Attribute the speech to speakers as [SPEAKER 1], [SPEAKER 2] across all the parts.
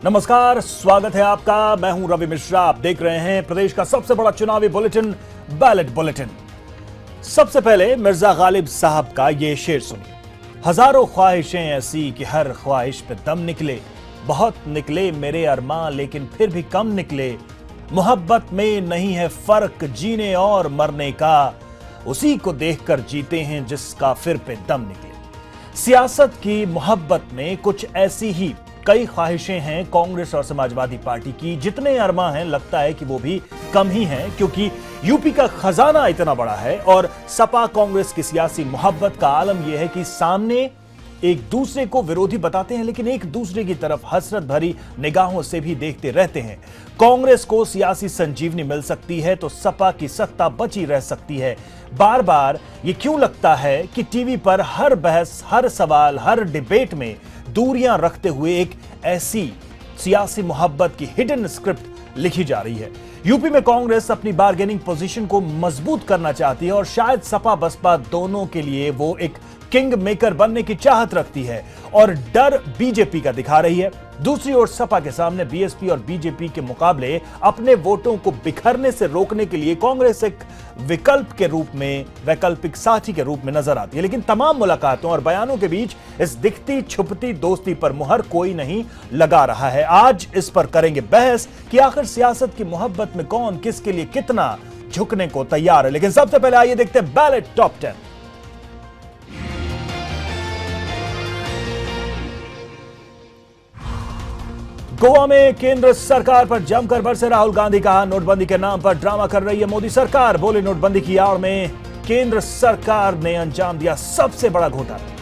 [SPEAKER 1] नमस्कार, स्वागत है आपका। मैं हूं रवि मिश्रा। आप देख रहे हैं प्रदेश का सबसे बड़ा चुनावी बुलेटिन, बैलेट बुलेटिन। सबसे पहले मिर्जा गालिब साहब का ये शेर सुनिए। हजारों ख्वाहिशें ऐसी कि हर ख्वाहिश पे दम निकले, बहुत निकले मेरे अरमां लेकिन फिर भी कम निकले। मोहब्बत में नहीं है फर्क जीने और मरने का, उसी को देखकर जीते हैं जिसका फिर पे दम निकले। सियासत की मोहब्बत में कुछ ऐसी ही कई ख्वाहिशें हैं कांग्रेस और समाजवादी पार्टी की। जितने अरमां हैं लगता है कि वो भी कम ही हैं, क्योंकि यूपी का खजाना इतना बड़ा है और सपा कांग्रेस की सियासी मोहब्बत का आलम यह है कि सामने एक दूसरे को विरोधी बताते हैं लेकिन एक दूसरे की तरफ हसरत भरी निगाहों से भी देखते रहते हैं। कांग्रेस को सियासी संजीवनी मिल सकती है तो सपा की सत्ता बची रह सकती है। बार बार ये क्यों लगता है कि टीवी पर हर बहस, हर सवाल, हर डिबेट में दूरियां रखते हुए एक ऐसी सियासी मोहब्बत की हिडन स्क्रिप्ट लिखी जा रही है। यूपी में कांग्रेस अपनी बार्गेनिंग पोजीशन को मजबूत करना चाहती है और शायद सपा बसपा दोनों के लिए वो एक किंग मेकर बनने की चाहत रखती है और डर बीजेपी का दिखा रही है। दूसरी ओर सपा के सामने बीएसपी और बीजेपी के मुकाबले अपने वोटों को बिखरने से रोकने के लिए कांग्रेस एक विकल्प के रूप में, वैकल्पिक साथी के रूप में नजर आती है। लेकिन तमाम मुलाकातों और बयानों के बीच इस दिखती छुपती दोस्ती पर मुहर कोई नहीं लगा रहा है। आज इस पर करेंगे बहस कि आखिर सियासत की मोहब्बत में कौन किसके लिए कितना झुकने को तैयार है। लेकिन सबसे पहले आइए देखते हैं बैलेट टॉप 10। गोवा में केंद्र सरकार पर जमकर बरसे राहुल गांधी। कहा नोटबंदी के नाम पर ड्रामा कर रही है मोदी सरकार। बोले नोटबंदी की आड़ में केंद्र सरकार ने अंजाम दिया सबसे बड़ा घोटाला।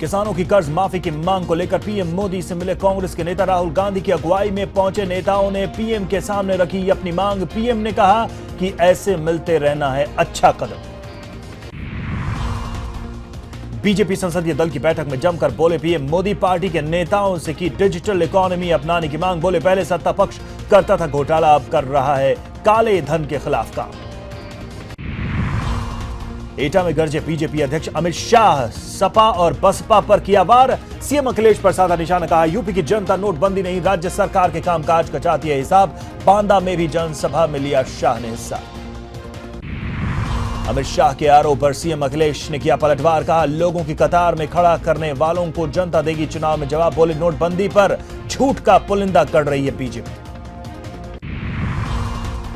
[SPEAKER 1] किसानों की कर्ज माफी की मांग को लेकर पीएम मोदी से मिले कांग्रेस के नेता। राहुल गांधी की अगुवाई में पहुंचे नेताओं ने पीएम के सामने रखी अपनी मांग। पीएम ने कहा कि ऐसे मिलते रहना है अच्छा कदम। बीजेपी संसदीय दल की बैठक में जमकर बोले पीएम मोदी। पार्टी के नेताओं से की डिजिटल इकोनॉमी अपनाने की मांग। बोले पहले सत्ता पक्ष करता था घोटाला, अब कर रहा है काले धन के खिलाफ काम। एटा में गरजे बीजेपी अध्यक्ष अमित शाह। सपा और बसपा पर किया वार। सीएम अखिलेश पर साधा निशाना। कहा यूपी की जनता नोटबंदी नहीं राज्य सरकार के कामकाज का चाहती है हिसाब। बांदा में भी जनसभा में लिया शाह ने हिस्सा। अमित शाह के आरोप पर सीएम अखिलेश ने किया पलटवार। कहा लोगों की कतार में खड़ा करने वालों को जनता देगी चुनाव में जवाब। बोले नोटबंदी पर झूठ का पुलिंदा कर रही है बीजेपी।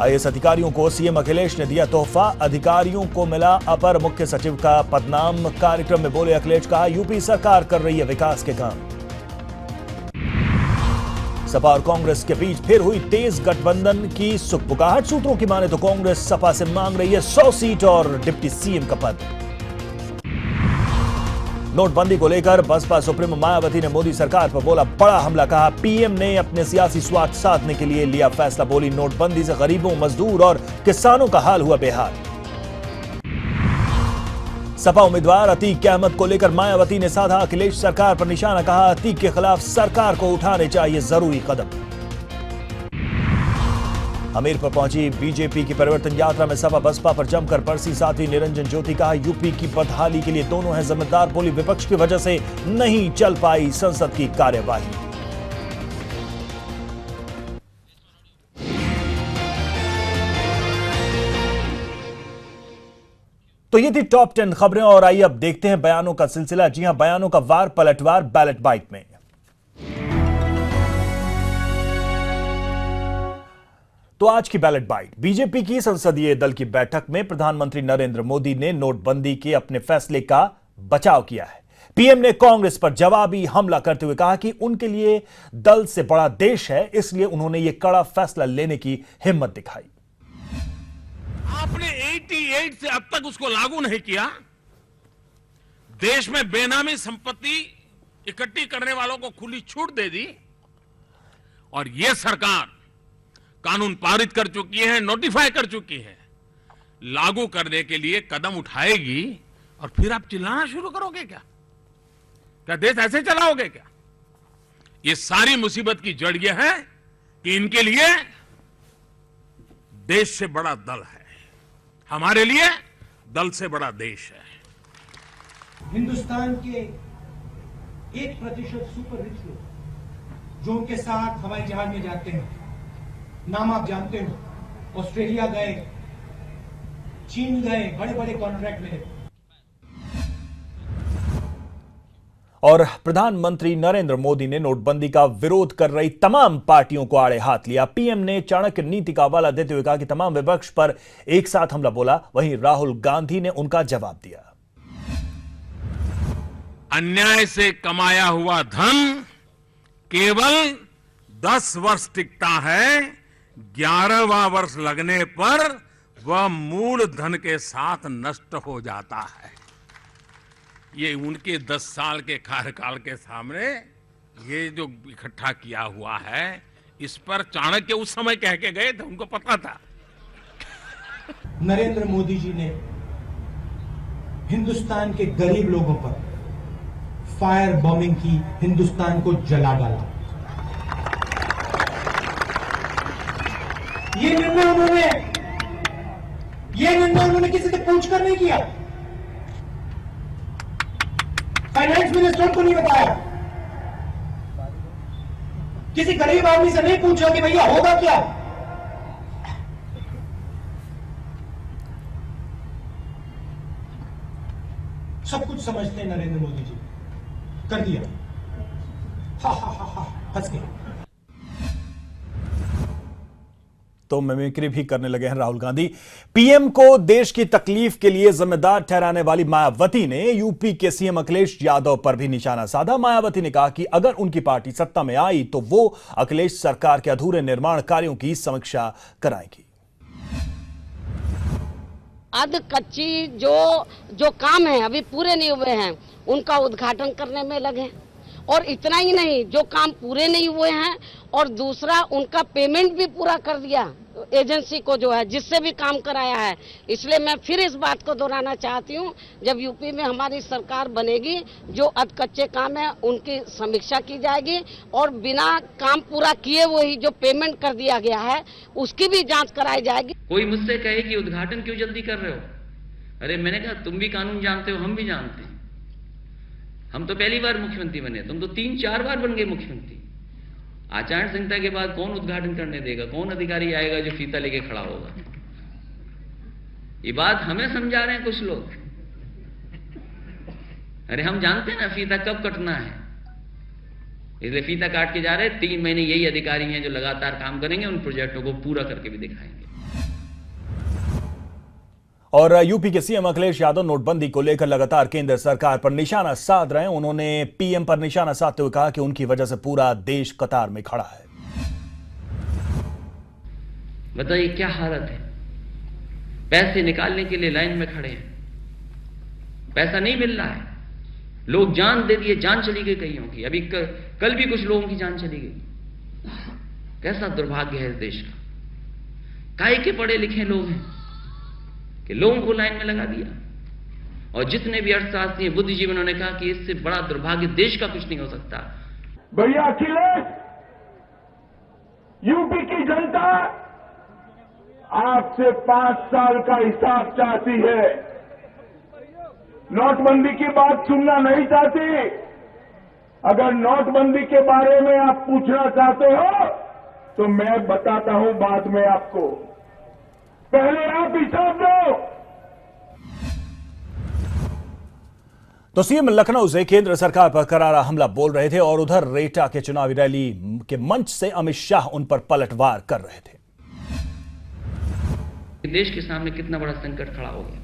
[SPEAKER 1] आईएएस अधिकारियों को सीएम अखिलेश ने दिया तोहफा। अधिकारियों को मिला अपर मुख्य सचिव का पदनाम। कार्यक्रम में बोले अखिलेश। कहा यूपी सरकार कर रही है विकास के काम। सपा और कांग्रेस के बीच फिर हुई तेज गठबंधन की सुखपुकाहट। सूत्रों की माने तो कांग्रेस सपा से मांग रही है 100 सीट और डिप्टी सीएम का पद। नोटबंदी को लेकर बसपा सुप्रीमो मायावती ने मोदी सरकार पर बोला बड़ा हमला। कहा पीएम ने अपने सियासी स्वार्थ साधने के लिए लिया फैसला। बोली नोटबंदी से गरीबों, मजदूर और किसानों का हाल हुआ बेहाल। सपा उम्मीदवार अतीक अहमद को लेकर मायावती ने साधा अखिलेश सरकार पर निशाना। कहा अतीक के खिलाफ सरकार को उठाने चाहिए जरूरी कदम। हमीरपुर पहुंची बीजेपी की परिवर्तन यात्रा में सपा बसपा पर जमकर बरसी साध्वी निरंजन ज्योति। कहा यूपी की बदहाली के लिए दोनों हैं जिम्मेदार। बोली विपक्ष की वजह से नहीं चल पाई संसद की कार्यवाही। तो ये थी टॉप 10 खबरें और आइए अब देखते हैं बयानों का सिलसिला। जी हां, बयानों का वार पलटवार बैलेट बाइट में। तो आज की बैलेट बाइट। बीजेपी की संसदीय दल की बैठक में प्रधानमंत्री नरेंद्र मोदी ने नोटबंदी के अपने फैसले का बचाव किया है। पीएम ने कांग्रेस पर जवाबी हमला करते हुए कहा कि उनके लिए दल से बड़ा देश है, इसलिए उन्होंने यह कड़ा फैसला लेने की हिम्मत दिखाई।
[SPEAKER 2] आपने 88 से अब तक उसको लागू नहीं किया। देश में बेनामी संपत्ति इकट्ठी करने वालों को खुली छूट दे दी और यह सरकार कानून पारित कर चुकी है, नोटिफाई कर चुकी है, लागू करने के लिए कदम उठाएगी और फिर आप चिल्लाना शुरू करोगे क्या? क्या देश ऐसे चलाओगे क्या? ये सारी मुसीबत की जड़ यह है कि इनके लिए देश से बड़ा दल है, हमारे लिए दल से बड़ा देश है।
[SPEAKER 3] हिंदुस्तान के 1% सुपर रिच लोग जो उनके साथ हवाई जहाज में जाते हैं, नाम आप जानते हो, ऑस्ट्रेलिया गए, चीन गए, बड़े बड़े कॉन्ट्रैक्ट मिले।
[SPEAKER 1] और प्रधानमंत्री नरेंद्र मोदी ने नोटबंदी का विरोध कर रही तमाम पार्टियों को आड़े हाथ लिया। पीएम ने चाणक्य नीति का हवाला देते हुए कहा कि तमाम विपक्ष पर एक साथ हमला बोला। वहीं राहुल गांधी ने उनका जवाब दिया।
[SPEAKER 2] अन्याय से कमाया हुआ धन केवल 10 वर्ष टिकता है, 11वां वर्ष लगने पर वह मूल धन के साथ नष्ट हो जाता है। ये उनके 10 साल के कार्यकाल के सामने ये जो इकट्ठा किया हुआ है, इस पर चाणक्य उस समय कह के गए थे, उनको पता था।
[SPEAKER 3] नरेंद्र मोदी जी ने हिंदुस्तान के गरीब लोगों पर फायर बॉम्बिंग की, हिंदुस्तान को जला डाला। ये निर्णय उन्होंने किसी से पूछकर नहीं किया, फाइनेंस मिनिस्टर को नहीं बताया, किसी गरीब आदमी से नहीं पूछा कि भैया होगा क्या। सब कुछ समझते हैं नरेंद्र मोदी जी, कर दिया, हा हा हा हा, हंस गए।
[SPEAKER 1] तो मिमिक्री भी करने लगे हैं राहुल गांधी। पीएम को देश की तकलीफ के लिए जिम्मेदार ठहराने वाली मायावती ने यूपी के सीएम अखिलेश यादव पर भी निशाना साधा। मायावती ने कहा कि अगर उनकी पार्टी सत्ता में आई तो वो अखिलेश सरकार के अधूरे निर्माण कार्यों की समीक्षा कराएंगी।
[SPEAKER 4] अध कच्ची जो काम है अभी पूरे नहीं हुए हैं, उनका उद्घाटन करने में लगे। और इतना ही नहीं, जो काम पूरे नहीं हुए हैं और दूसरा उनका पेमेंट भी पूरा कर दिया एजेंसी को, जो है जिससे भी काम कराया है। इसलिए मैं फिर इस बात को दोहराना चाहती हूँ, जब यूपी में हमारी सरकार बनेगी, जो अधकच्चे काम है उनकी समीक्षा की जाएगी और बिना काम पूरा किए वही जो पेमेंट कर दिया गया है उसकी भी जांच कराई जाएगी।
[SPEAKER 5] कोई मुझसे कहे कि उद्घाटन क्यों जल्दी कर रहे हो, अरे मैंने कहा तुम भी कानून जानते हो, हम भी जानते हैं। हम तो पहली बार मुख्यमंत्री बने, तुम तो 3-4 बार बन गए मुख्यमंत्री। आचार संहिता के बाद कौन उद्घाटन करने देगा, कौन अधिकारी आएगा जो फीता लेके खड़ा होगा। ये बात हमें समझा रहे हैं कुछ लोग, अरे हम जानते हैं ना फीता कब कटना है, इसलिए फीता काट के जा रहे हैं। 3 महीने यही अधिकारी हैं जो लगातार काम करेंगे, उन प्रोजेक्टों को पूरा करके भी दिखाएंगे।
[SPEAKER 1] और यूपी के सीएम अखिलेश यादव नोटबंदी को लेकर लगातार केंद्र सरकार पर निशाना साध रहे हैं। उन्होंने पीएम पर निशाना साधते हुए कहा कि उनकी वजह से पूरा देश कतार में खड़ा है।
[SPEAKER 5] बताइए क्या हालत है, पैसे निकालने के लिए लाइन में खड़े हैं, पैसा नहीं मिल रहा है, लोग जान दे दिए, जान चली गई कईयों की। अभी कल भी कुछ लोगों की जान चली गई। कैसा दुर्भाग्य है इस देश का। काहे के पढ़े लिखे लोग हैं कि लोगों को लाइन में लगा दिया। और जितने भी अर्थशास्त्री बुद्धिजीवी, उन्होंने कहा कि इससे बड़ा दुर्भाग्य देश का कुछ नहीं हो सकता।
[SPEAKER 6] भैया अखिलेश, यूपी की जनता आपसे 5 साल का हिसाब चाहती है, नोटबंदी की बात सुनना नहीं चाहती। अगर नोटबंदी के बारे में आप पूछना चाहते हो तो मैं बताता हूं बाद में आपको, पहले आप हिसाब दो।
[SPEAKER 1] तो सीएम लखनऊ से केंद्र सरकार पर करारा हमला बोल रहे थे और उधर रेटा के चुनावी रैली के मंच से अमित शाह उन पर पलटवार कर रहे थे।
[SPEAKER 5] देश के सामने कितना बड़ा संकट खड़ा हो गया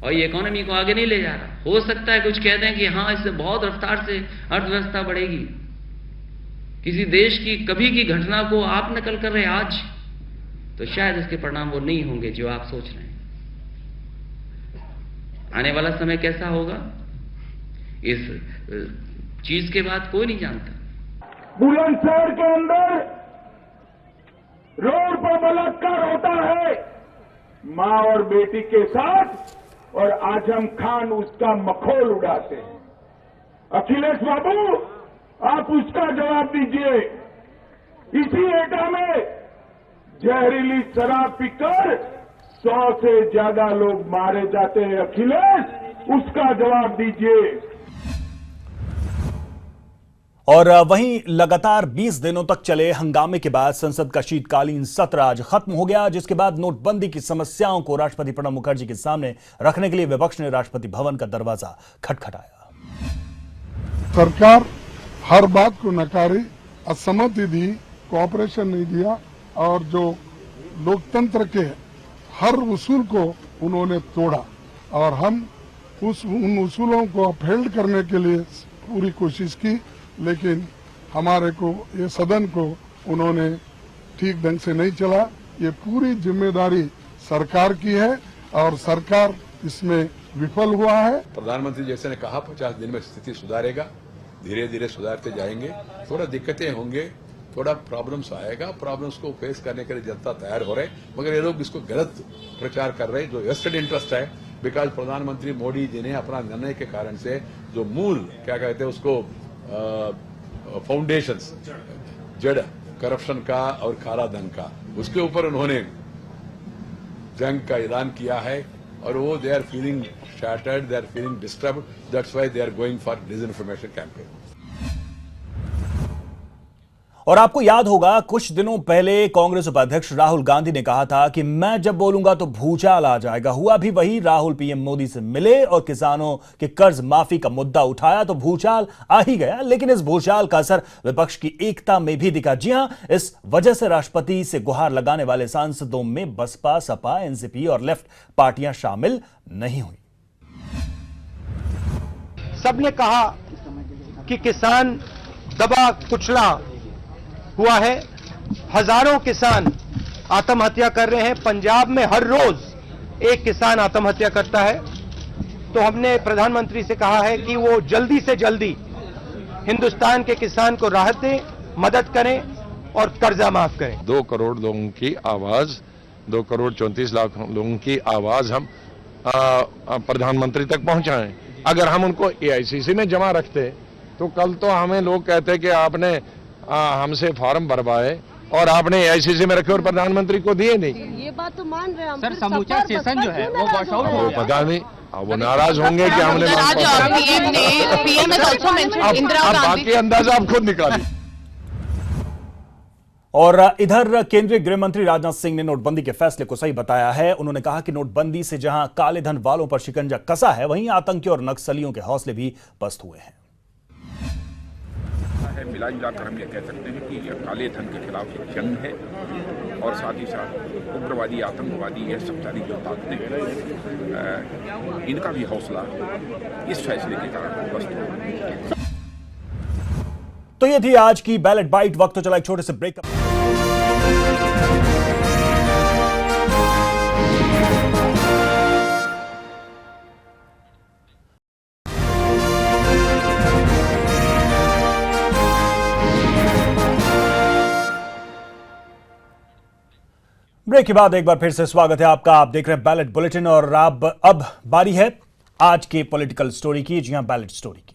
[SPEAKER 5] और ये इकोनॉमी को आगे नहीं ले जा रहा। हो सकता है कुछ कह दें कि हाँ इससे बहुत रफ्तार से अर्थव्यवस्था बढ़ेगी। किसी देश की कभी की घटना को आप नकल कर रहे आज, तो शायद इसके परिणाम वो नहीं होंगे जो आप सोच रहे हैं। आने वाला समय कैसा होगा इस चीज के बाद कोई नहीं जानता।
[SPEAKER 6] बुलंदशहर के अंदर रोड पर बलात्कार होता है मां और बेटी के साथ, और आजम खान उसका मखौल उड़ाते हैं। अखिलेश बाबू, आप उसका जवाब दीजिए। इसी एटा में जहरीली शराब पीकर 100 से ज्यादा लोग मारे जाते हैं। अखिलेश, उसका जवाब दीजिए।
[SPEAKER 1] और वहीं लगातार 20 दिनों तक चले हंगामे के बाद संसद का शीतकालीन सत्र आज खत्म हो गया, जिसके बाद नोटबंदी की समस्याओं को राष्ट्रपति प्रणब मुखर्जी के सामने रखने के लिए विपक्ष ने राष्ट्रपति भवन का दरवाजा खटखटाया।
[SPEAKER 7] सरकार हर बात को नकारी, असहमति दी, कोऑपरेशन नहीं दिया और जो लोकतंत्र के हर उसूल को उन्होंने तोड़ा और हम उन उसूलों को अपहेल्ड करने के लिए पूरी कोशिश की, लेकिन हमारे को ये सदन को उन्होंने ठीक ढंग से नहीं चला। ये पूरी जिम्मेदारी सरकार की है और सरकार इसमें विफल हुआ है।
[SPEAKER 8] प्रधानमंत्री जैसे ने कहा 50 दिन में स्थिति सुधारेगा, धीरे धीरे सुधारते जाएंगे। थोड़ा दिक्कतें होंगे, थोड़ा प्रॉब्लम्स आएगा, प्रॉब्लम्स को फेस करने के लिए जनता तैयार हो रहे, मगर ये लोग इसको गलत प्रचार कर रहे हैं जो वेस्टेड इंटरेस्ट है। बिकॉज प्रधानमंत्री मोदी जी ने अपना निर्णय के कारण से जो मूल क्या कहते हैं उसको फाउंडेशंस जड़ करप्शन का और काला धन का, उसके ऊपर उन्होंने जंग का ऐलान किया है और वो they are feeling shattered, they are feeling disturbed, that's why they are going for disinformation campaign.
[SPEAKER 1] और आपको याद होगा कुछ दिनों पहले कांग्रेस उपाध्यक्ष राहुल गांधी ने कहा था कि मैं जब बोलूंगा तो भूचाल आ जाएगा। हुआ भी वही, राहुल पीएम मोदी से मिले और किसानों के कर्ज माफी का मुद्दा उठाया तो भूचाल आ ही गया। लेकिन इस भूचाल का असर विपक्ष की एकता में भी दिखा। जी हां, इस वजह से राष्ट्रपति से गुहार लगाने वाले सांसदों में बसपा, सपा, एनसीपी और लेफ्ट पार्टियां शामिल नहीं हुई।
[SPEAKER 3] सबने कहा कि किसान दबा कुचला हुआ है, हजारों किसान आत्महत्या कर रहे हैं। पंजाब में हर रोज एक किसान आत्महत्या करता है। तो हमने प्रधानमंत्री से कहा है कि वो जल्दी से जल्दी हिंदुस्तान के किसान को राहत दें, मदद करें और कर्जा माफ करें।
[SPEAKER 9] 2 करोड़ लोगों की आवाज, 2 करोड़ 34 लाख लोगों की आवाज हम प्रधानमंत्री तक पहुंचाएं। अगर हम उनको एआईसीसी में जमा रखते तो कल तो हमें लोग कहते कि आपने हमसे फॉर्म भरवाए और आपने एआईसीसी में रखे और प्रधानमंत्री को दिए नहीं।
[SPEAKER 4] ये बात तो मान रहे हैं
[SPEAKER 10] सर, समूचा सेशन जो है वो वॉश आउट हो गया।
[SPEAKER 9] पता नहीं, वो नाराज होंगे कि हमने बाकी अंदाजा आप खुद निकालिए।
[SPEAKER 1] और इधर केंद्रीय गृह मंत्री राजनाथ सिंह ने नोटबंदी के फैसले को सही बताया है। उन्होंने कहा कि नोटबंदी से जहां काले धन वालों पर शिकंजा कसा है, वहीं आतंकियों और नक्सलियों के हौसले भी पस्त हुए हैं।
[SPEAKER 11] मिला जुलाकर हम ये कह सकते हैं कि यह काले धन के खिलाफ एक जंग है और साथ ही साथ उग्रवादी, आतंकवादी, यह सब सारी जो ताकतें हैं, इनका भी हौसला इस फैसले के कारण पस्त हो।
[SPEAKER 1] तो ये थी आज की बैलेट बाइट। वक्त तो चला एक छोटे से ब्रेक। ब्रेक के बाद एक बार फिर से स्वागत है आपका। आप देख रहे हैं बैलेट बुलेटिन और अब बारी है आज के पॉलिटिकल स्टोरी की। जी हां, बैलेट स्टोरी की।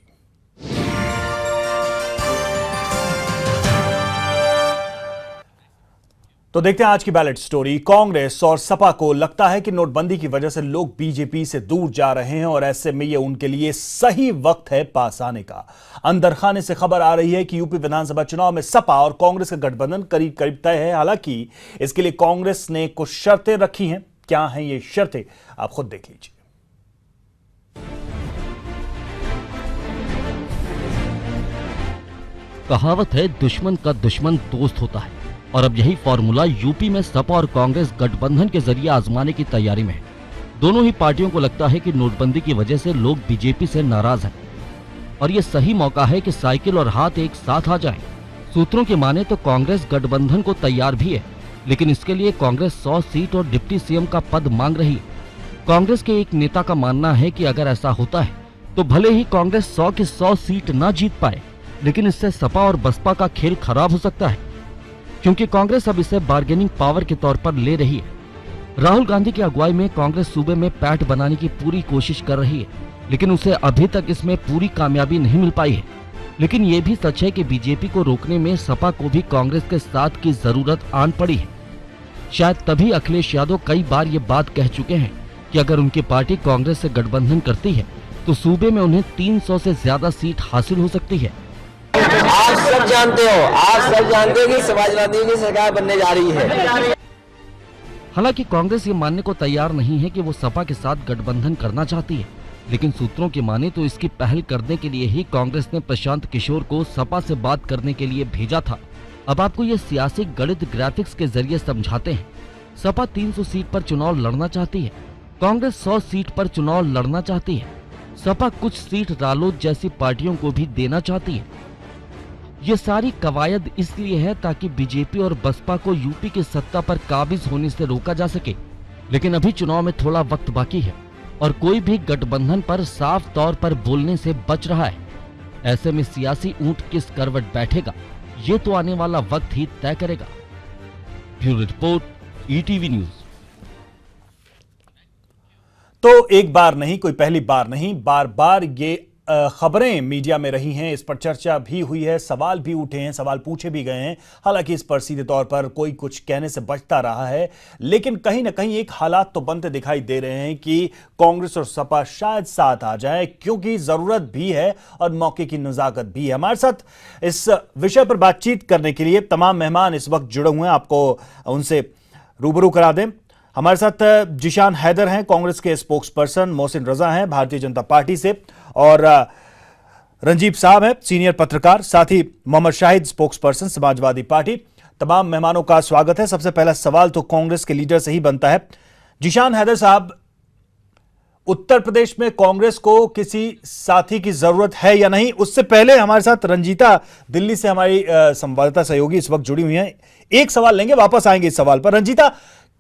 [SPEAKER 1] तो देखते हैं आज की बैलेट स्टोरी। कांग्रेस और सपा को लगता है कि नोटबंदी की वजह से लोग बीजेपी से दूर जा रहे हैं और ऐसे में ये उनके लिए सही वक्त है पास आने का। अंदर खाने से खबर आ रही है कि यूपी विधानसभा चुनाव में सपा और कांग्रेस का गठबंधन करीब करीब तय है। हालांकि इसके लिए कांग्रेस ने कुछ शर्तें रखी हैं। क्या हैं ये शर्तें, आप खुद देख लीजिए।
[SPEAKER 12] कहावत है, दुश्मन का दुश्मन दोस्त होता है, और अब यही फॉर्मूला यूपी में सपा और कांग्रेस गठबंधन के जरिए आजमाने की तैयारी में है। दोनों ही पार्टियों को लगता है कि नोटबंदी की वजह से लोग बीजेपी से नाराज हैं और ये सही मौका है कि साइकिल और हाथ एक साथ आ जाएं। सूत्रों की माने तो कांग्रेस गठबंधन को तैयार भी है, लेकिन इसके लिए कांग्रेस 100 सीट और डिप्टी सीएम का पद मांग रही है। कांग्रेस के एक नेता का मानना है कि अगर ऐसा होता है तो भले ही कांग्रेस 100 की 100 सीट न जीत पाए, लेकिन इससे सपा और बसपा का खेल खराब हो सकता है, क्योंकि कांग्रेस अब इसे बार्गेनिंग पावर के तौर पर ले रही है। राहुल गांधी की अगुवाई में कांग्रेस सूबे में पैठ बनाने की पूरी कोशिश कर रही है, लेकिन उसे अभी तक इसमें पूरी कामयाबी नहीं मिल पाई है। लेकिन ये भी सच है कि बीजेपी को रोकने में सपा को भी कांग्रेस के साथ की जरूरत आन पड़ी है। शायद तभी अखिलेश यादव कई बार ये बात कह चुके हैं कि अगर उनकी पार्टी कांग्रेस से गठबंधन करती है तो सूबे में उन्हें 300 से ज्यादा सीट हासिल हो सकती है।
[SPEAKER 13] सब जानते हो, आप सब जानते हो कि समाजवादी की सरकार बनने जा रही है।
[SPEAKER 12] हालांकि कांग्रेस ये मानने को तैयार नहीं है कि वो सपा के साथ गठबंधन करना चाहती है, लेकिन सूत्रों की माने तो इसकी पहल करने के लिए ही कांग्रेस ने प्रशांत किशोर को सपा से बात करने के लिए भेजा था। अब आपको ये सियासी गणित ग्राफिक्स के जरिए समझाते हैं। सपा 300 सीट पर चुनाव लड़ना चाहती है, कांग्रेस 100 सीट पर चुनाव लड़ना चाहती है, सपा कुछ सीट रालोद जैसी पार्टियों को भी देना चाहती है। ये सारी कवायद इसलिए है ताकि बीजेपी और बसपा को यूपी की सत्ता पर काबिज होने से रोका जा सके। लेकिन अभी चुनाव में थोड़ा वक्त बाकी है और कोई भी गठबंधन पर साफ तौर पर बोलने से बच रहा है। ऐसे में सियासी ऊंट किस करवट बैठेगा, ये तो आने वाला वक्त ही तय करेगा। Bureau report, ETV news.
[SPEAKER 1] तो एक बार नहीं, कोई पहली बार नहीं, बार बार ये खबरें मीडिया में रही हैं, इस पर चर्चा भी हुई है, सवाल भी उठे हैं, सवाल पूछे भी गए हैं। हालांकि इस पर सीधे तौर पर कोई कुछ कहने से बचता रहा है, लेकिन कहीं ना कहीं एक हालात तो बनते दिखाई दे रहे हैं कि कांग्रेस और सपा शायद साथ आ जाए, क्योंकि जरूरत भी है और मौके की नजाकत भी है। हमारे साथ इस विषय पर बातचीत करने के लिए तमाम मेहमान इस वक्त जुड़े हुए हैं, आपको उनसे रूबरू करा दें। हमारे साथ जिशान हैदर हैं, कांग्रेस के स्पोक्स पर्सन, मोहसिन रजा हैं भारतीय जनता पार्टी से, और रंजीब साहब हैं सीनियर पत्रकार, साथ ही Mohammad Shahid spokesperson Samajwadi Party. तमाम मेहमानों का स्वागत है। सबसे पहला सवाल तो कांग्रेस के लीडर से ही बनता है। जिशान हैदर साहब, उत्तर प्रदेश में कांग्रेस को किसी साथी की जरूरत है या नहीं? उससे पहले हमारे साथ रंजीता दिल्ली से हमारी संवाददाता सहयोगी इस वक्त जुड़ी हुई हैं। एक सवाल लेंगे, वापस आएंगे इस सवाल पर। रंजीता,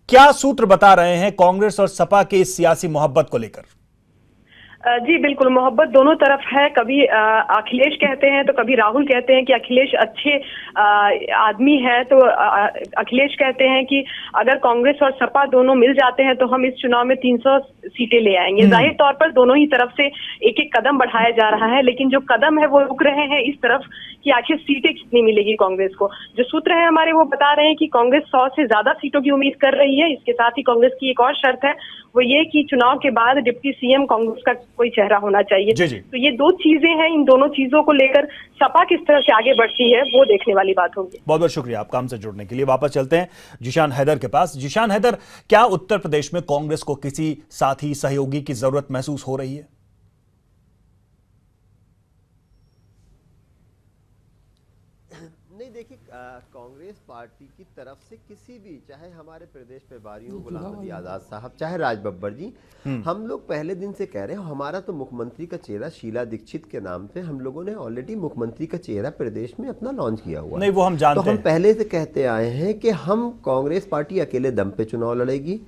[SPEAKER 1] क्या सूत्र बता रहे हैं कांग्रेस और सपा के इस सियासी मोहब्बत को लेकर?
[SPEAKER 14] जी बिल्कुल, मोहब्बत दोनों तरफ है। कभी अखिलेश कहते हैं तो कभी राहुल कहते हैं कि अखिलेश अच्छे आदमी है, तो अखिलेश कहते हैं कि अगर कांग्रेस और सपा दोनों मिल जाते हैं तो हम इस चुनाव में 300 सीटें ले आएंगे। जाहिर तौर पर दोनों ही तरफ से एक एक कदम बढ़ाया जा रहा है, लेकिन जो कदम है वो रुक रहे हैं इस तरफ कि आखिर सीटें कितनी मिलेगी कांग्रेस को। जो सूत्र है हमारे वो बता रहे हैं कि कांग्रेस 100 से ज्यादा सीटों की उम्मीद कर रही है। इसके साथ ही कांग्रेस की एक और शर्त है, वो ये कि चुनाव के बाद डिप्टी सीएम कांग्रेस का कोई चेहरा होना चाहिए।
[SPEAKER 1] जी जी।
[SPEAKER 14] तो ये दो चीजें हैं, इन दोनों चीजों को लेकर सपा किस तरह से आगे बढ़ती है वो देखने वाली बात होगी।
[SPEAKER 1] बहुत बहुत शुक्रिया आपका हमसे जुड़ने के लिए। वापस चलते हैं जिशान हैदर के पास। जिशान हैदर, क्या उत्तर प्रदेश में कांग्रेस को किसी साथी सहयोगी की जरूरत महसूस हो रही है?
[SPEAKER 15] नहीं, देखिए, कांग्रेस पार्टी की तरफ से किसी भी, चाहे हमारे प्रदेश प्रभारी हो गुलाम नबी आजाद साहब, चाहे राज बब्बर जी, हम लोग पहले दिन से कह रहे हैं हमारा तो मुख्यमंत्री का चेहरा शीला दीक्षित के नाम पे हम लोगों ने ऑलरेडी मुख्यमंत्री का चेहरा प्रदेश में अपना लॉन्च किया हुआ।
[SPEAKER 1] नहीं, वो हम जानते हैं।
[SPEAKER 15] तो हम पहले से कहते आए हैं कि हम कांग्रेस पार्टी अकेले दम पे चुनाव लड़ेगी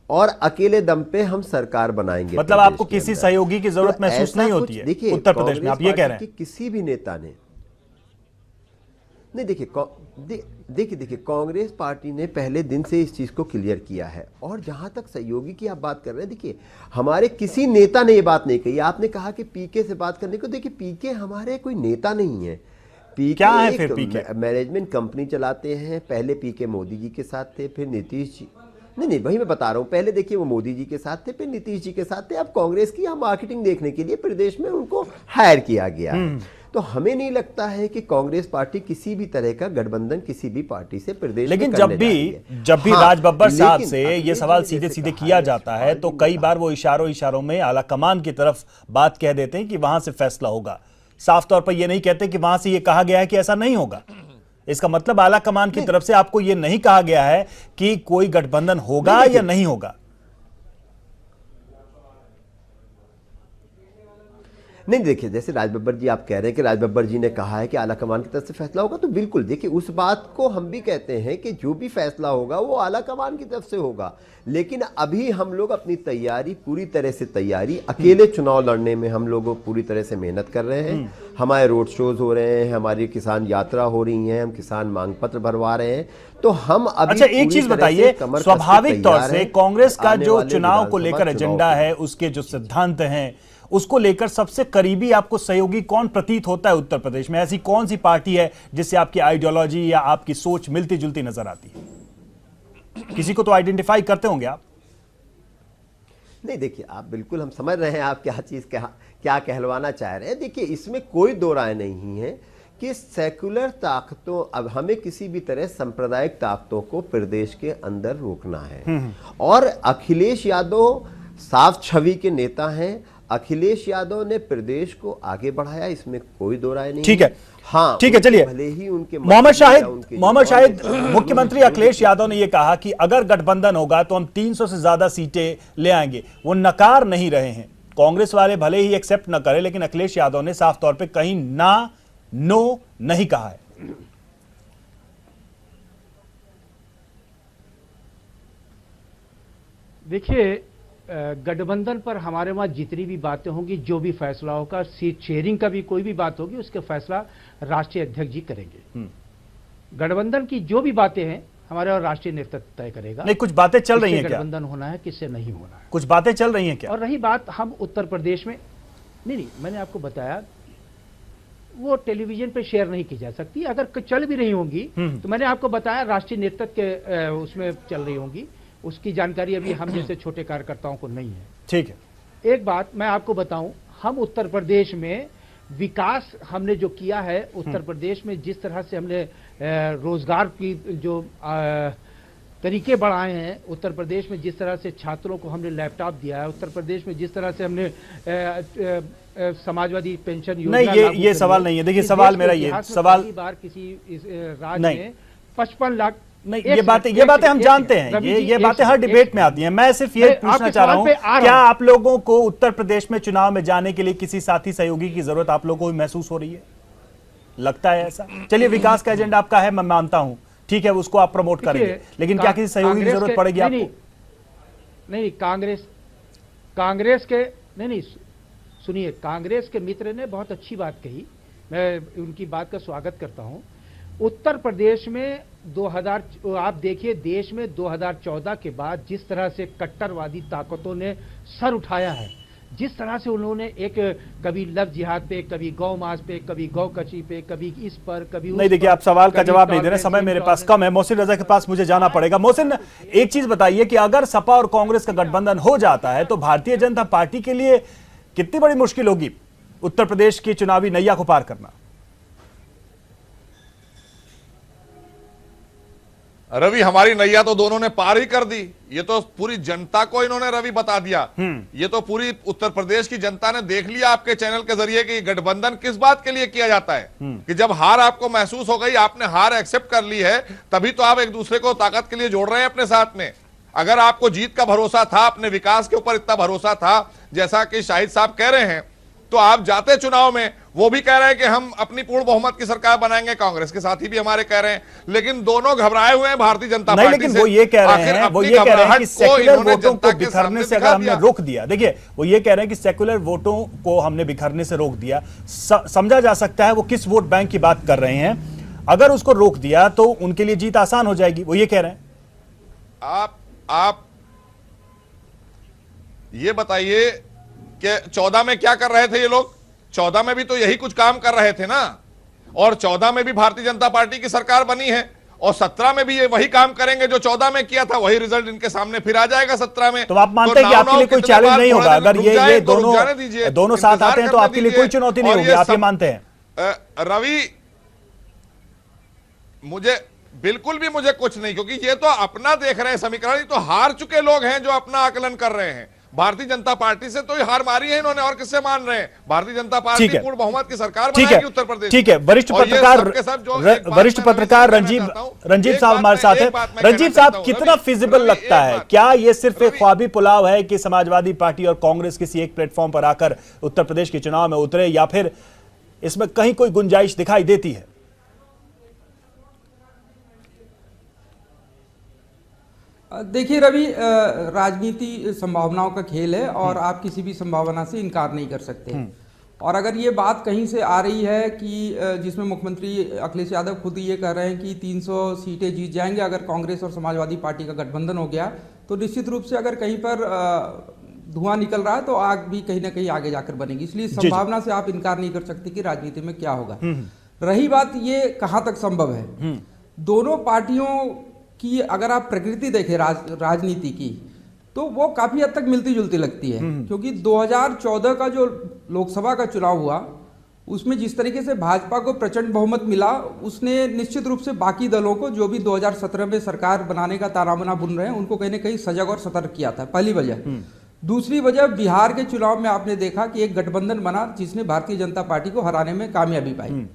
[SPEAKER 15] और अकेले दम पे हम सरकार बनाएंगे।
[SPEAKER 1] मतलब आपको किसी सहयोगी की जरूरत महसूस नहीं होती है
[SPEAKER 15] देखिए
[SPEAKER 1] उत्तर प्रदेश में, आप ये कह रहे हैं?
[SPEAKER 15] किसी भी नेता ने नहीं, देखिए कांग्रेस पार्टी ने पहले दिन से इस चीज को क्लियर किया है। और जहां तक सहयोगी की आप बात कर रहे हैं, देखिए हमारे किसी नेता ने ये बात नहीं कही। आपने कहा कि पीके से बात करने को, देखिए पीके हमारे कोई नेता नहीं है। पीके
[SPEAKER 1] क्या है फिर? पीके
[SPEAKER 15] मैनेजमेंट कंपनी चलाते हैं। पहले पीके मोदी जी के साथ थे, फिर नीतीश जी, नहीं वही मैं बता रहा हूँ, पहले देखिए वो मोदी जी के साथ थे, फिर नीतीश जी के साथ थे। अब कांग्रेस की हम मार्केटिंग देखने के लिए प्रदेश में उनको हायर किया गया है। तो हमें नहीं लगता है कि कांग्रेस पार्टी किसी भी तरह का गठबंधन किसी भी पार्टी से प्रदेश में करने जा रही है।
[SPEAKER 1] जब भी राज बब्बर साहब से ये सवाल सीधे सीधे किया जाता है तो कई बार वो इशारों में आला कमान की तरफ बात कह देते हैं कि वहां से फैसला होगा। साफ तौर पर ये नहीं कहते कि वहां से ये कहा गया है कि ऐसा नहीं होगा। इसका मतलब आला कमान की तरफ से आपको ये नहीं कहा गया है कि कोई गठबंधन होगा या नहीं होगा।
[SPEAKER 15] नहीं, देखिए जैसे राज बब्बर जी आप कह रहे हैं कि राज बब्बर जी ने कहा है कि आला कमान की तरफ से फैसला होगा, तो बिल्कुल देखिए उस बात को हम भी कहते हैं कि जो भी फैसला होगा वो आला कमान की तरफ से होगा। लेकिन अभी हम लोग अपनी तैयारी पूरी तरह से अकेले चुनाव लड़ने में हम लोग पूरी तरह से मेहनत कर रहे हैं। हमारे रोड शोज हो रहे हैं, हमारी किसान यात्रा हो रही है, हम किसान मांग पत्र भरवा रहे हैं। तो हम अभी
[SPEAKER 1] अच्छा एक चीज बताइए, स्वाभाविक तौर से कांग्रेस का जो चुनाव को लेकर एजेंडा है, उसके जो सिद्धांत हैं, उसको लेकर सबसे करीबी आपको सहयोगी कौन प्रतीत होता है उत्तर प्रदेश में? ऐसी कौन सी पार्टी है जिससे आपकी आइडियोलॉजी या आपकी सोच मिलती जुलती नजर आती है? किसी को तो आइडेंटिफाई करते होंगे आप।
[SPEAKER 15] नहीं, देखिए आप बिल्कुल, हम समझ रहे हैं आप क्या चीज क्या कहलवाना चाह रहे हैं। देखिए इसमें कोई दो राय नहीं है कि सेकुलर ताकतों, अब हमें किसी भी तरह सांप्रदायिक ताकतों को प्रदेश के अंदर रोकना है। और अखिलेश यादव साफ छवि के नेता हैं। अखिलेश यादव ने प्रदेश को आगे बढ़ाया, इसमें कोई दो राय नहीं।
[SPEAKER 1] ठीक है,
[SPEAKER 15] हाँ,
[SPEAKER 1] ठीक है, चलिए
[SPEAKER 15] भले ही उनके
[SPEAKER 1] मोहम्मद शाहिद मुख्यमंत्री अखिलेश यादव ने यह कहा कि अगर गठबंधन होगा तो हम 300 से ज्यादा सीटें ले आएंगे। वो नकार नहीं रहे हैं। कांग्रेस वाले भले ही एक्सेप्ट न करें, लेकिन अखिलेश यादव ने साफ तौर पे कहीं नो नहीं कहा है।
[SPEAKER 16] देखिए, गठबंधन पर हमारे वहां जितनी भी बातें होंगी, जो भी फैसला होगा, सीट शेयरिंग का भी कोई भी बात होगी, उसका फैसला राष्ट्रीय अध्यक्ष जी करेंगे। गठबंधन की जो भी बातें हैं हमारे और राष्ट्रीय नेतृत्व तय करेगा।
[SPEAKER 1] नहीं, कुछ बातें चल रही हैं क्या?
[SPEAKER 16] गठबंधन होना है, किससे नहीं होना है,
[SPEAKER 1] कुछ बातें चल रही हैं क्या?
[SPEAKER 16] और रही बात हम उत्तर प्रदेश में, नहीं, मैंने आपको बताया वो टेलीविजन पे शेयर नहीं की जा सकती। अगर चल भी रही होंगी तो मैंने आपको बताया राष्ट्रीय नेतृत्व के उसमें चल रही होंगी। उसकी जानकारी अभी हम जैसे छोटे कार्यकर्ताओं को नहीं है।
[SPEAKER 1] ठीक है,
[SPEAKER 16] एक बात मैं आपको बताऊं, हम उत्तर प्रदेश में विकास हमने जो किया है, उत्तर प्रदेश में जिस तरह से हमने रोजगार की जो तरीके बढ़ाए हैं, उत्तर प्रदेश में जिस तरह से छात्रों को हमने लैपटॉप दिया है, उत्तर प्रदेश में जिस तरह से हमने समाजवादी पेंशन योजना,
[SPEAKER 1] नहीं, ये सवाल नहीं है। देखिए, सवाल मेरा ये सवाल,
[SPEAKER 16] पहली बार किसी राज्य में 55 लाख,
[SPEAKER 1] नहीं, ये बातें हम जानते हैं, ये बातें हर डिबेट में आती हैं। मैं सिर्फ ये पूछना चाह रहा हूं, क्या आप लोगों को उत्तर प्रदेश में चुनाव में जाने के लिए किसी साथी सहयोगी की जरूरत आप लोगों को भी महसूस हो रही है? लगता है ऐसा? चलिए, विकास का एजेंडा आपका है, मैं मानता हूं, ठीक है, उसको आप प्रमोट करेंगे, लेकिन क्या किसी सहयोगी की जरूरत पड़ेगी आपको?
[SPEAKER 16] नहीं, कांग्रेस के नहीं, सुनिए, कांग्रेस के मित्र ने बहुत अच्छी बात कही, मैं उनकी बात का स्वागत करता हूं। उत्तर प्रदेश में आप देखिए, देश में 2014 के बाद जिस तरह से कट्टरवादी ताकतों ने सर उठाया है, जिस तरह से उन्होंने एक कभी लव जिहाद पे, कभी गौ मांस पे, कभी गौ कची पे, कभी इस पर, कभी उस
[SPEAKER 1] नहीं। देखिए, आप सवाल का जवाब नहीं दे रहे, समय मेरे पास कम है। मोहसिन रजा के पास मुझे जाना पड़ेगा। मोहसिन, एक चीज बताइए कि अगर सपा और कांग्रेस का गठबंधन हो जाता है तो भारतीय जनता पार्टी के लिए कितनी बड़ी मुश्किल होगी उत्तर प्रदेश की चुनावी नैया को पार करना?
[SPEAKER 17] रवि, हमारी नैया तो दोनों ने पार ही कर दी। ये तो पूरी जनता को इन्होंने रवि बता दिया। ये तो पूरी उत्तर प्रदेश की जनता ने देख लिया आपके चैनल के जरिए कि गठबंधन किस बात के लिए किया जाता है। कि जब हार आपको महसूस हो गई, आपने हार एक्सेप्ट कर ली है, तभी तो आप एक दूसरे को ताकत के लिए जोड़ रहे हैं अपने साथ में। अगर आपको जीत का भरोसा था, अपने विकास के ऊपर इतना भरोसा था जैसा कि शाहिद साहब कह रहे हैं, तो आप जाते चुनाव में। वो भी कह रहे हैं कि हम अपनी पूर्ण बहुमत की सरकार बनाएंगे, कांग्रेस के साथी भी हमारे कह रहे हैं, लेकिन दोनों घबराए हुए हैं भारतीय जनता पार्टी से।
[SPEAKER 1] लेकिन वो ये कह रहे हैं कि सेकुलर वोटों को बिखरने से अगर हमने रोक दिया, देखिए वो ये कह रहे हैं कि सेकुलर वोटों को हमने बिखरने से रोक दिया। समझा जा सकता है वो किस वोट बैंक की बात कर रहे हैं। अगर उसको रोक दिया तो उनके लिए जीत आसान हो जाएगी, वो ये कह रहे हैं।
[SPEAKER 17] आप ये बताइए कि 14 में क्या कर रहे थे ये लोग? 14 में भी तो यही कुछ काम कर रहे थे ना, और 14 में भी भारतीय जनता पार्टी की सरकार बनी है, और 17 में भी ये वही काम करेंगे जो 14 में किया था। वही रिजल्ट इनके सामने फिर आ जाएगा 17 में।
[SPEAKER 1] तो आप मानते हैं कि आपके लिए कोई चैलेंज नहीं होगा अगर ये दोनों साथ आते हैं? तो आपके लिए कोई चुनौती नहीं होगी, आप ये मानते हैं?
[SPEAKER 17] रवि, बिल्कुल भी मुझे कुछ नहीं, क्योंकि ये तो अपना देख रहे हैं समीकरण। ये तो हार चुके लोग हैं जो अपना आकलन कर रहे हैं। भारतीय जनता पार्टी से तो हार मारी है इन्होंने, और किससे मान रहे हैं? भारतीय जनता पार्टी पूर्ण बहुमत की सरकार बनाएगी उत्तर प्रदेश।
[SPEAKER 1] ठीक है, वरिष्ठ पत्रकार रंजीव साहब हमारे साथ हैं। रंजीव साहब, कितना फिजिबल लगता है? क्या ये सिर्फ एक ख्वाबी पुलाव है कि समाजवादी पार्टी और कांग्रेस किसी एक प्लेटफॉर्म पर आकर उत्तर प्रदेश के चुनाव में उतरे, या फिर इसमें कहीं कोई गुंजाइश दिखाई देती है?
[SPEAKER 18] देखिए रवि, राजनीति संभावनाओं का खेल है और आप किसी भी संभावना से इनकार नहीं कर सकते। और अगर ये बात कहीं से आ रही है कि जिसमें मुख्यमंत्री अखिलेश यादव खुद ये कह रहे हैं कि 300 सीटें जीत जाएंगे अगर कांग्रेस और समाजवादी पार्टी का गठबंधन हो गया, तो निश्चित रूप से अगर कहीं पर धुआं निकल रहा है तो आग भी कहीं ना कहीं आगे जाकर बनेगी। इसलिए संभावना से आप इनकार नहीं कर सकते कि राजनीति में क्या होगा। रही बात ये कहाँ तक संभव है, दोनों पार्टियों कि अगर आप प्रकृति देखें राजनीति की, तो वो काफी हद तक मिलती जुलती लगती है। क्योंकि 2014 का जो लोकसभा का चुनाव हुआ उसमें जिस तरीके से भाजपा को प्रचंड बहुमत मिला, उसने निश्चित रूप से बाकी दलों को जो भी 2017 में सरकार बनाने का तानाबाना बुन रहे हैं उनको कहीं ना कहीं सजग और सतर्क किया था, पहली वजह। दूसरी वजह, बिहार के चुनाव में आपने देखा कि एक गठबंधन बना जिसने भारतीय जनता पार्टी को हराने में कामयाबी पाई।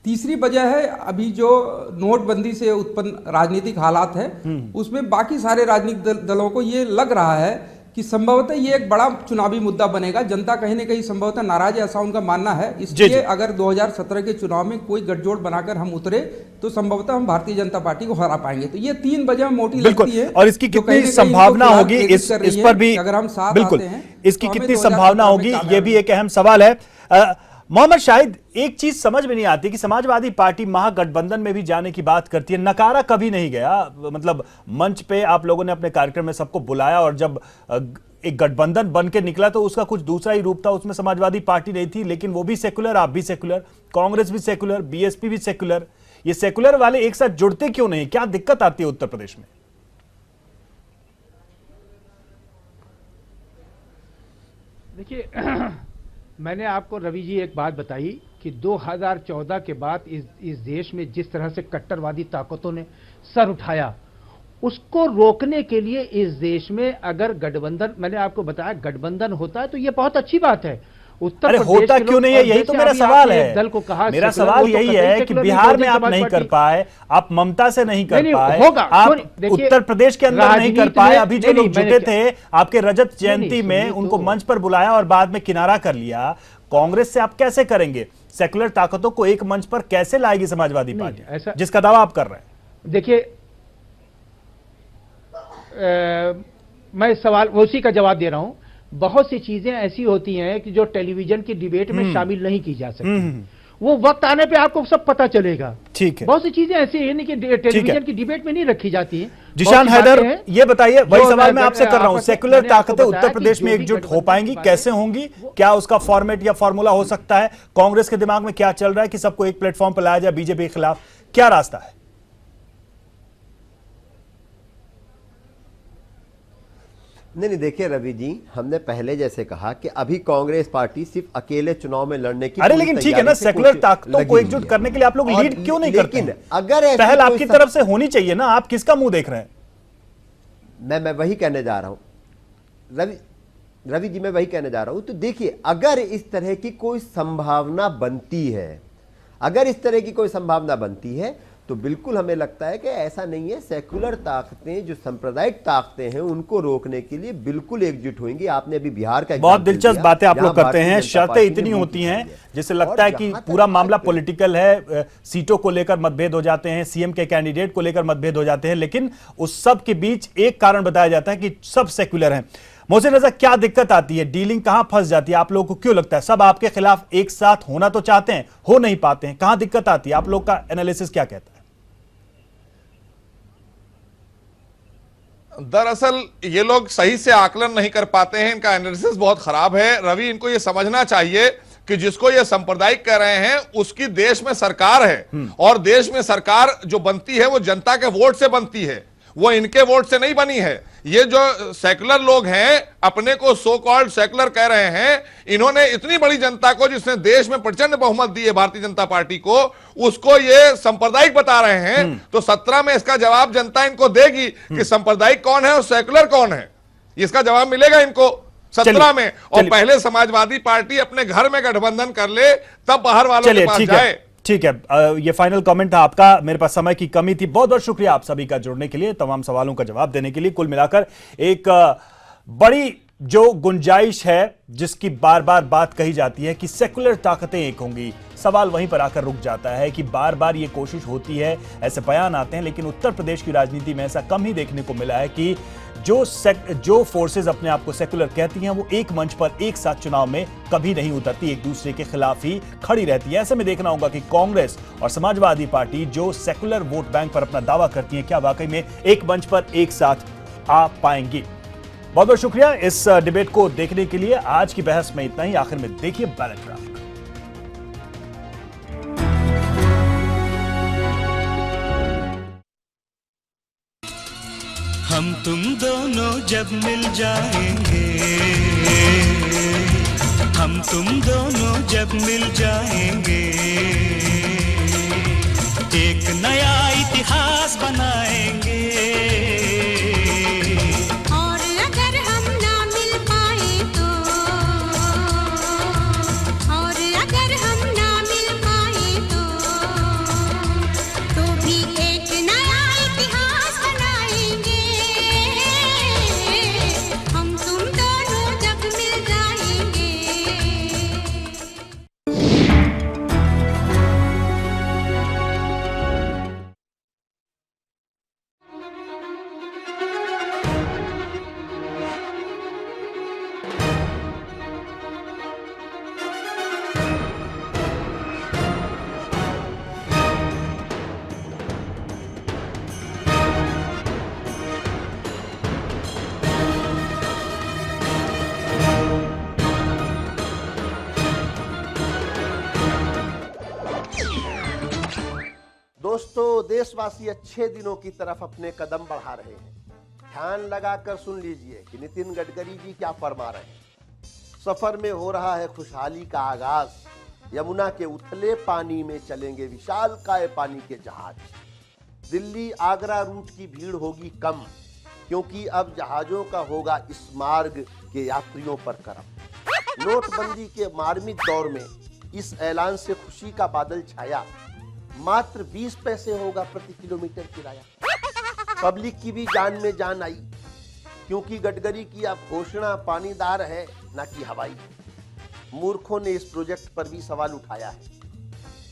[SPEAKER 18] तीसरी वजह है अभी जो नोटबंदी से उत्पन्न राजनीतिक हालात है, उसमें बाकी सारे राजनीतिक दलों को ये लग रहा है कि संभवतः ये एक बड़ा चुनावी मुद्दा बनेगा। जनता कहीं ना कहीं संभवतः नाराज है, ऐसा उनका मानना है। इसलिए अगर 2017 के चुनाव में कोई गठजोड़ बनाकर हम उतरे तो संभवतः हम भारतीय जनता पार्टी को हरा पाएंगे। तो ये 3 वजह मोटी लगती है।
[SPEAKER 1] और इसकी कितनी संभावना होगी इस पर भी,
[SPEAKER 18] अगर हम साथ
[SPEAKER 1] बिल्कुल
[SPEAKER 18] आते हैं,
[SPEAKER 1] इसकी कितनी संभावना होगी ये भी एक अहम सवाल है। मोहम्मद शाहिद, एक चीज समझ में नहीं आती कि समाजवादी पार्टी महागठबंधन में भी जाने की बात करती है, नकारा कभी नहीं गया। मतलब मंच पे आप लोगों ने अपने कार्यक्रम में सबको बुलाया और जब एक गठबंधन बन के निकला तो उसका कुछ दूसरा ही रूप था, उसमें समाजवादी पार्टी नहीं थी, लेकिन वो भी सेकुलर, आप भी सेकुलर, कांग्रेस भी सेकुलर, बीएसपी भी सेकुलर। ये सेकुलर वाले एक साथ जुड़ते क्यों नहीं? क्या दिक्कत आती है उत्तर प्रदेश में?
[SPEAKER 16] देखिए मैंने आपको रवि जी एक बात बताई कि 2014 के बाद इस देश में जिस तरह से कट्टरवादी ताकतों ने सर उठाया, उसको रोकने के लिए इस देश में अगर गठबंधन, मैंने आपको बताया गठबंधन होता है तो ये बहुत अच्छी बात है। उत्तर प्रदेश
[SPEAKER 1] होता क्यों नहीं है, यही तो मेरा सवाल है।
[SPEAKER 16] दल को कहा,
[SPEAKER 1] मेरा सवाल यही है कि बिहार में आप नहीं कर पाए, आप ममता से नहीं कर पाए, आप उत्तर प्रदेश के अंदर नहीं कर पाए। अभी जो लोग जुटे थे आपके रजत जयंती में, उनको मंच पर बुलाया और बाद में किनारा कर लिया। कांग्रेस से आप कैसे करेंगे? सेकुलर ताकतों को एक मंच पर कैसे लाएगी समाजवादी पार्टी, जिसका दावा आप कर रहे हैं?
[SPEAKER 16] देखिए मैं सवाल उसी का जवाब दे रहा हूं। बहुत सी चीजें ऐसी होती हैं कि जो टेलीविजन की डिबेट में शामिल नहीं की जा सकती, वो वक्त आने पे आपको सब पता चलेगा।
[SPEAKER 1] ठीक है,
[SPEAKER 16] बहुत सी चीजें ऐसी है नहीं कि टेलीविजन की डिबेट में नहीं रखी जाती है।
[SPEAKER 1] जिशान हैदर, ये बताइए, वही सवाल मैं आपसे कर रहा हूं, सेकुलर ताकतें उत्तर प्रदेश में एकजुट हो पाएंगी? कैसे होंगी? क्या उसका फॉर्मेट या फॉर्मूला हो सकता है? कांग्रेस के दिमाग में क्या चल रहा है कि सबको एक प्लेटफॉर्म पर लाया जाए बीजेपी के खिलाफ? क्या रास्ता है?
[SPEAKER 15] नहीं, देखिए रवि जी, हमने पहले जैसे कहा कि अभी कांग्रेस पार्टी सिर्फ अकेले चुनाव में लड़ने की,
[SPEAKER 1] अरे लेकिन ठीक है ना, सेकुलर ताकतों को एकजुट करने के लिए आप लोग लीड क्यों नहीं करते?
[SPEAKER 15] लेकिन अगर
[SPEAKER 1] पहल आपकी तरफ से होनी चाहिए ना, आप किसका मुंह देख रहे हैं?
[SPEAKER 15] मैं वही कहने जा रहा हूं रवि जी, मैं वही कहने जा रहा हूं। तो देखिए, अगर इस तरह की कोई संभावना बनती है, अगर इस तरह की कोई संभावना बनती है तो बिल्कुल हमें लगता है कि ऐसा नहीं है, सेकुलर ताकतें जो सांप्रदायिक ताकतें हैं उनको रोकने के लिए बिल्कुल एकजुट होंगी। आपने अभी बिहार का
[SPEAKER 1] बहुत दिलचस्प बातें आप लोग करते हैं, शर्तें इतनी होती हैं जिससे लगता है कि पूरा मामला पॉलिटिकल है, सीटों को लेकर मतभेद हो जाते हैं, सीएम के कैंडिडेट को लेकर मतभेद हो जाते हैं, लेकिन उस सब के बीच एक कारण बताया जाता है कि सब सेकुलर हैं। मोहसिन रजा, क्या दिक्कत आती है? डीलिंग कहां फंस जाती है? आप लोगों को क्यों लगता है सब आपके खिलाफ एक साथ होना तो चाहते हैं, हो नहीं पाते हैं? कहां दिक्कत आती है? आप लोग का एनालिसिस क्या कहता है?
[SPEAKER 17] दरअसल ये लोग सही से आकलन नहीं कर पाते हैं, इनका एनालिसिस बहुत खराब है। रवि, इनको ये समझना चाहिए कि जिसको ये सांप्रदायिक कह रहे हैं उसकी देश में सरकार है, और देश में सरकार जो बनती है वो जनता के वोट से बनती है, वो इनके वोट से नहीं बनी है। ये जो सेकुलर लोग हैं, अपने को सो कॉल्ड सेकुलर कह रहे हैं, इन्होंने इतनी बड़ी जनता को, जिसने देश में प्रचंड बहुमत दी है भारतीय जनता पार्टी को, उसको ये सांप्रदायिक बता रहे हैं। तो 17 में इसका जवाब जनता इनको देगी कि सांप्रदायिक कौन है और सेकुलर कौन है। इसका जवाब मिलेगा इनको 17 में। और पहले समाजवादी पार्टी अपने घर में गठबंधन कर ले, तब बाहर वालों के पास जाए।
[SPEAKER 1] ठीक है, ये फाइनल कमेंट था आपका। मेरे पास समय की कमी थी। बहुत बहुत शुक्रिया आप सभी का जुड़ने के लिए, तमाम सवालों का जवाब देने के लिए। कुल मिलाकर एक बड़ी जो गुंजाइश है जिसकी बार बार बात कही जाती है कि सेकुलर ताकतें एक होंगी, सवाल वहीं पर आकर रुक जाता है कि बार बार ये कोशिश होती है, ऐसे बयान आते हैं, लेकिन उत्तर प्रदेश की राजनीति में ऐसा कम ही देखने को मिला है कि जो फोर्सेस अपने आप को सेकुलर कहती हैं वो एक मंच पर एक साथ चुनाव में कभी नहीं उतरती, एक दूसरे के खिलाफ ही खड़ी रहती है। ऐसे में देखना होगा कि कांग्रेस और समाजवादी पार्टी जो सेकुलर वोट बैंक पर अपना दावा करती है, क्या वाकई में एक मंच पर एक साथ आ पाएंगी। बहुत बहुत शुक्रिया इस डिबेट को देखने के लिए। आज की बहस में इतना ही। आखिर में देखिए बैलेट ड्राफ्ट।
[SPEAKER 19] हम तुम दोनों जब मिल जाएंगे, हम तुम दोनों जब मिल जाएंगे, एक नया इतिहास बनाएंगे।
[SPEAKER 20] और अगर हम ना मिल पाए तो, और अगर हम ना मिल पाए तो भी एक नया इतिहास बनाएंगे। हम तुम दोनों जब मिल जाएंगे।
[SPEAKER 15] दोस्तों, देशवासी अच्छे दिनों की तरफ अपने कदम बढ़ा रहे हैं। ध्यान लगाकर सुन लीजिए कि नितिन गडकरी जी क्या फरमा रहे हैं। सफर में हो रहा है खुशहाली का आगाज। यमुना के उथले पानी में चलेंगे विशालकाय पानी के जहाज। दिल्ली आगरा रूट की भीड़ होगी कम, क्योंकि अब जहाजों का होगा इस मार्ग के यात्रियों पर करम। नोटबंदी के मार्मिक दौर में इस ऐलान से खुशी का बादल छाया। मात्र 20 पैसे होगा प्रति किलोमीटर किराया। पब्लिक की भी जान में जान आई, क्योंकि गडकरी की अब घोषणा पानीदार है न कि हवाई। मूर्खों ने इस प्रोजेक्ट पर भी सवाल उठाया है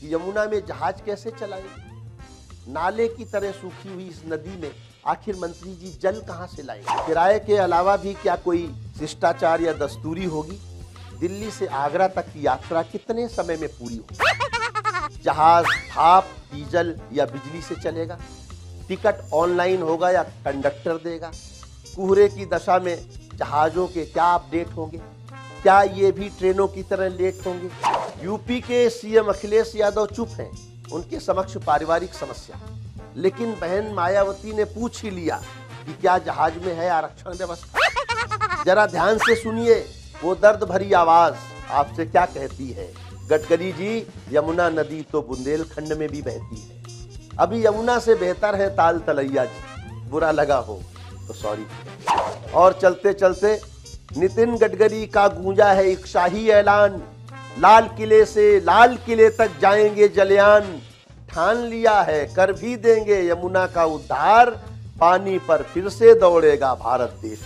[SPEAKER 15] कि यमुना में जहाज कैसे चलाएंगे। नाले की तरह सूखी हुई इस नदी में आखिर मंत्री जी जल कहां से लाएंगे। किराए के अलावा भी क्या कोई शिष्टाचार या दस्तूरी होगी। दिल्ली से आगरा तक की यात्रा कितने समय में पूरी होगी। जहाज भाप, डीजल या बिजली से चलेगा। टिकट ऑनलाइन होगा या कंडक्टर देगा। कोहरे की दशा में जहाजों के क्या अपडेट होंगे। क्या ये भी ट्रेनों की तरह लेट होंगे। यूपी के सीएम अखिलेश यादव चुप हैं, उनके समक्ष पारिवारिक समस्या। लेकिन बहन मायावती ने पूछ ही लिया कि क्या जहाज में है आरक्षण व्यवस्था। जरा ध्यान से सुनिए वो दर्द भरी आवाज आपसे क्या कहती है। गडकरी जी, यमुना नदी तो बुंदेलखंड में भी बहती है। अभी यमुना से बेहतर है ताल तलैया जी। बुरा लगा हो तो सॉरी। और चलते चलते नितिन गडकरी का गूंजा है एक शाही ऐलान। लाल किले से लाल किले तक जाएंगे जलयान। ठान लिया है कर भी देंगे यमुना का उद्धार। पानी पर फिर से दौड़ेगा भारत देश।